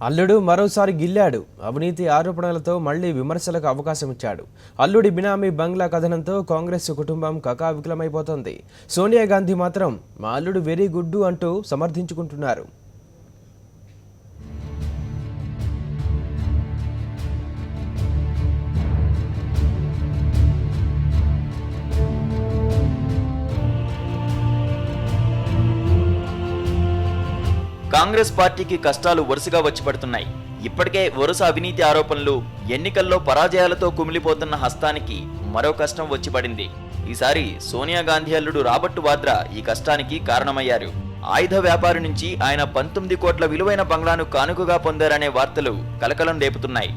అల్లుడు మరోసారి గిల్లాడు. అవినీతి ఆరోపణలతో మళ్లీ విమర్శలకు అవకాశం ఇచ్చాడు. అల్లుడి బినామీ బంగ్లా కథనంతో కాంగ్రెస్ కుటుంబం కకావికలమైపోతోంది. సోనియా గాంధీ మాత్రం మా అల్లుడు వెరీ గుడ్ అంటూ సమర్థించుకుంటున్నారు. కాంగ్రెస్ పార్టీకి కష్టాలు వరుసగా వచ్చి పడుతున్నాయి. ఇప్పటికే వరుస అవినీతి ఆరోపణలు, ఎన్నికల్లో పరాజయాలతో కుమిలిపోతున్న హస్తానికి మరో కష్టం వచ్చి పడింది. ఈసారి సోనియా గాంధీ అల్లుడు రాబర్ట్ వాద్రా ఈ కష్టానికి కారణమయ్యారు. ఆయుధ వ్యాపారి నుంచి ఆయన 19 కోట్ల విలువైన బంగ్లాను కానుకగా పొందారనే వార్తలు కలకలం రేపుతున్నాయి.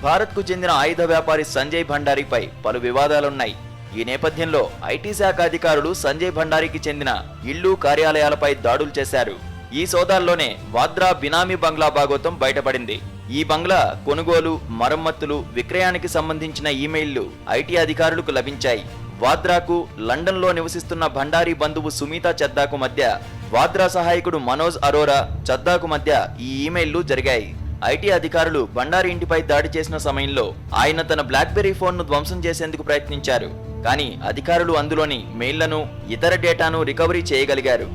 భారత్కు చెందిన ఆయుధ వ్యాపారి సంజయ్ భండారీపై పలు వివాదాలున్నాయి. ఈ నేపథ్యంలో ఐటీ శాఖ అధికారులు సంజయ్ భండారీకి చెందిన ఇళ్లు, కార్యాలయాలపై దాడులు చేశారు. ఈ సోదాల్లోనే వాద్రా బినామీ బంగ్లా భాగోతం బయటపడింది. ఈ బంగ్లా కొనుగోలు, మరమ్మతులు, విక్రయానికి సంబంధించిన ఈమెయిల్లు ఐటీ అధికారులకు లభించాయి. వాద్రాకు లండన్లో నివసిస్తున్న భండారీ బంధువు సుమీతా చద్దాకు మధ్య, వాద్రా సహాయకుడు మనోజ్ అరోరా చద్దాకు మధ్య ఈ ఈమెయిల్లు జరిగాయి. ఐటీ అధికారులు భండారీ ఇంటిపై దాడి చేసిన సమయంలో ఆయన తన బ్లాక్బెర్రీ ఫోన్ను ధ్వంసం చేసేందుకు ప్రయత్నించారు. కానీ అధికారులు అందులోని మెయిల్లను, ఇతర డేటాను రికవరీ చేయగలిగారు.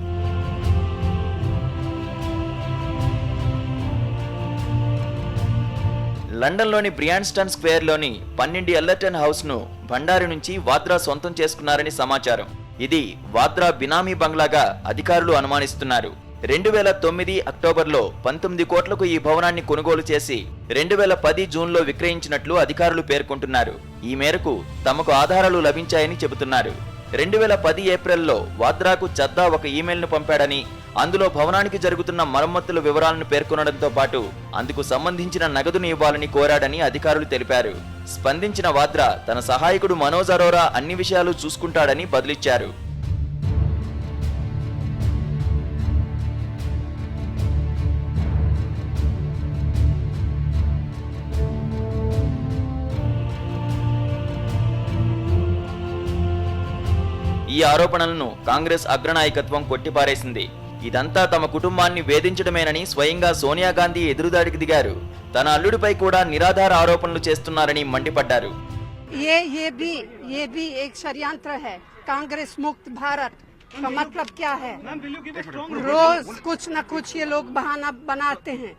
లండన్లోని బ్రియాన్స్టన్ స్క్వేర్లోని 12 ఎల్లర్టన్ హౌస్ను భండారీ నుంచి వాద్రా సొంతం చేసుకున్నారని సమాచారం. ఇది వాద్రా బినామీ బంగ్లాగా అధికారులు అనుమానిస్తున్నారు. 2009 అక్టోబర్లో 19 కోట్లకు ఈ భవనాన్ని కొనుగోలు చేసి 2010 జూన్లో విక్రయించినట్లు అధికారులు పేర్కొంటున్నారు. ఈ మేరకు తమకు ఆధారాలు లభించాయని చెబుతున్నారు. 2010 ఏప్రిల్లో వాద్రాకు చద్దా ఒక ఈమెయిల్ను పంపాడని, అందులో భవనానికి జరుగుతున్న మరమ్మతుల వివరాలను పేర్కొనడంతో పాటు అందుకు సంబంధించిన నగదును ఇవ్వాలని కోరాడని అధికారులు తెలిపారు. స్పందించిన వాద్రా తన సహాయకుడు మనోజ్ అరోరా అన్ని విషయాలు చూసుకుంటాడని బదులిచ్చారు. ఈ ఆరోపణలను కాంగ్రెస్ అగ్రనాయకత్వం కొట్టిపారేసింది. ఇదంతా తమ కుటుంబాన్ని వేధించడమేనని స్వయంగా సోనియా గాంధీ ఎదురుదాడికి దిగారు. తన అల్లుడిపై కూడా నిరాధార ఆరోపణలు చేస్తున్నారని మండిపడ్డారు. ये भी एक षड्यंत्र है। कांग्रेस मुक्त भारत का मतलब क्या है? रोज कुछ न कुछ ये लोग बहाना बनाते हैं,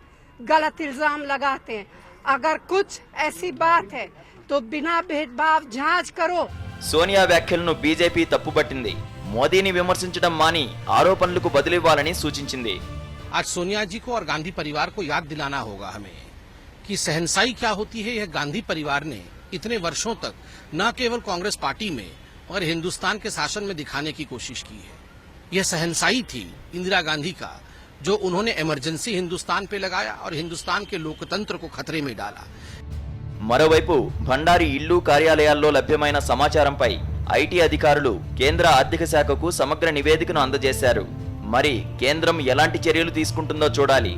गलत इल्जाम लगाते हैं। अगर कुछ ऐसी बात है तो बिना भेदभाव जांच करो। సోనియా వ్యాఖ్యలను బీజేపీ తప్పుపట్టింది. మోదీని విమర్శించడం మాని ఆరోపణలకు బదులివ్వాలని సూచించింది. आज सोनिया जी को और गांधी परिवार को याद दिलाना होगा हमें कि सहनसाई क्या होती है। यह गांधी परिवार ने इतने वर्षों तक न केवल कांग्रेस पार्टी में और हिंदुस्तान के शासन में दिखाने की कोशिश की है। यह सहनसाई थी इंदिरा गांधी का, जो उन्होंने इमरजेंसी हिंदुस्तान पे लगाया और हिंदुस्तान के लोकतंत्र को खतरे में डाला। మరోవైపు భండారీ ఇళ్లు, కార్యాలయాల్లో లభ్యమైన సమాచారంపై ఐటీ అధికారులు కేంద్ర ఆర్థిక శాఖకు సమగ్ర నివేదికను అందజేశారు. మరి కేంద్రం ఎలాంటి చర్యలు తీసుకుంటుందో చూడాలి.